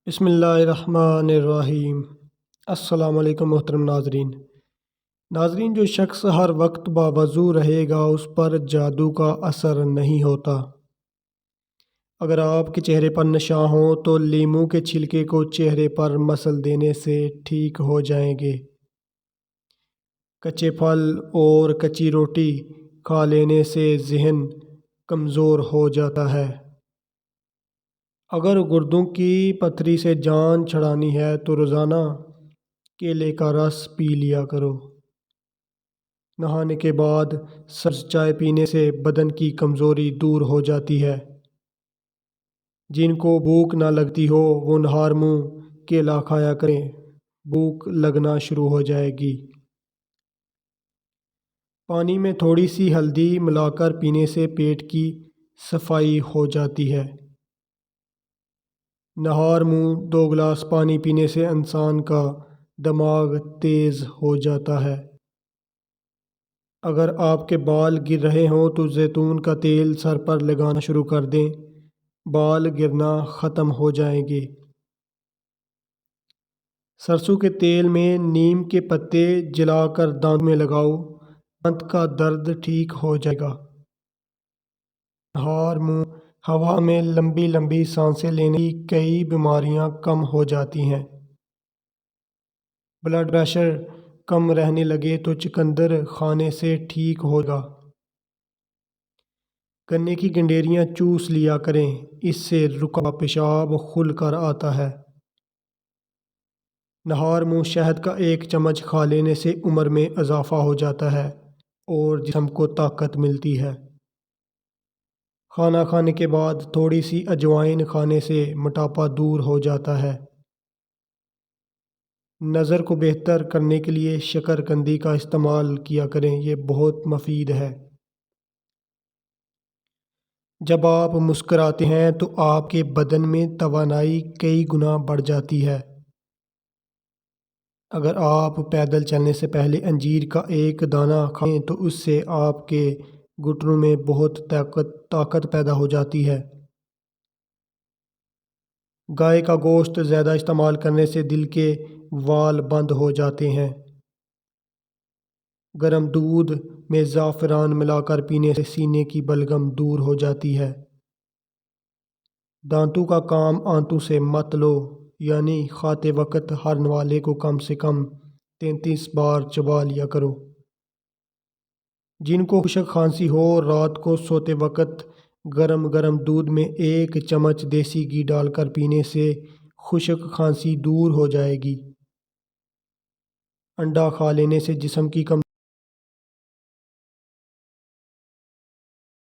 بسم اللہ الرحمن الرحیم۔ السلام علیکم محترم ناظرین، جو شخص ہر وقت باوضو رہے گا اس پر جادو کا اثر نہیں ہوتا۔ اگر آپ کے چہرے پر نشان ہو تو لیموں کے چھلکے کو چہرے پر مسل دینے سے ٹھیک ہو جائیں گے۔ کچے پھل اور کچی روٹی کھا لینے سے ذہن کمزور ہو جاتا ہے۔ اگر گردوں کی پتھری سے جان چھڑانی ہے تو روزانہ کیلے کا رس پی لیا کرو۔ نہانے کے بعد سبز چائے پینے سے بدن کی کمزوری دور ہو جاتی ہے۔ جن کو بھوک نہ لگتی ہو وہ نہار منہ کیلا کھایا کریں، بھوک لگنا شروع ہو جائے گی۔ پانی میں تھوڑی سی ہلدی ملا کر پینے سے پیٹ کی صفائی ہو جاتی ہے۔ نہار منہ 2 گلاس پانی پینے سے انسان کا دماغ تیز ہو جاتا ہے۔ اگر آپ کے بال گر رہے ہوں تو زیتون کا تیل سر پر لگانا شروع کر دیں، بال گرنا ختم ہو جائیں گے۔ سرسوں کے تیل میں نیم کے پتے جلا کر دانت میں لگاؤ، دانت کا درد ٹھیک ہو جائے گا۔ نہار منہ ہوا میں لمبی لمبی سانسیں لینے کی کئی بیماریاں کم ہو جاتی ہیں۔ بلڈ پریشر کم رہنے لگے تو چقندر کھانے سے ٹھیک ہوگا۔ گنے کی گنڈیریاں چوس لیا کریں، اس سے رکا ہوا پیشاب کھل کر آتا ہے۔ نہار منہ شہد کا 1 چمچ کھا لینے سے عمر میں اضافہ ہو جاتا ہے اور جسم کو طاقت ملتی ہے۔ کھانا کھانے کے بعد تھوڑی سی اجوائن کھانے سے موٹاپا دور ہو جاتا ہے۔ نظر کو بہتر کرنے کے لیے شکرقندی کا استعمال کیا کریں، یہ بہت مفید ہے۔ جب آپ مسکراتے ہیں تو آپ کے بدن میں توانائی کئی گنا بڑھ جاتی ہے۔ اگر آپ پیدل چلنے سے پہلے انجیر کا 1 دانہ کھائیں تو اس سے آپ کے گھٹنوں میں بہت طاقت پیدا ہو جاتی ہے۔ گائے کا گوشت زیادہ استعمال کرنے سے دل کے وال بند ہو جاتے ہیں۔ گرم دودھ میں زعفران ملا کر پینے سے سینے کی بلغم دور ہو جاتی ہے۔ دانتوں کا کام آنتوں سے مت لو، یعنی کھاتے وقت ہر نوالے کو کم سے کم 33 بار چبا لیا کرو۔ جن کو خشک کھانسی ہو رات کو سوتے وقت گرم گرم دودھ میں 1 چمچ دیسی گھی ڈال کر پینے سے خشک کھانسی دور ہو جائے گی۔ انڈا کھا لینے سے جسم کی